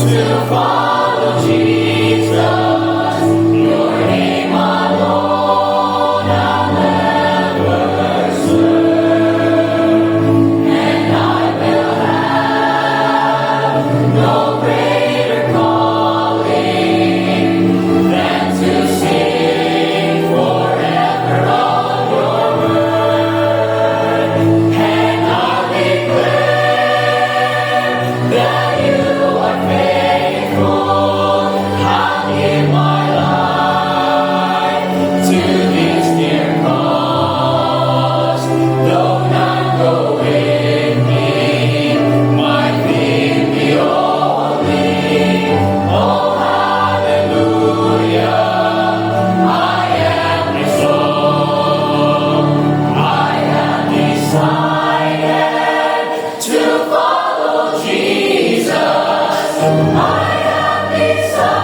follow Jesus, your name alone I'll ever serve, and I will have no greater calling than to sing forever of your word, and I'll declare that you are faithful. I'll give my life to this dear cause. Though none go with me, my feet be only. Oh, hallelujah. I am resolved. I have decided to follow Jesus. I have decided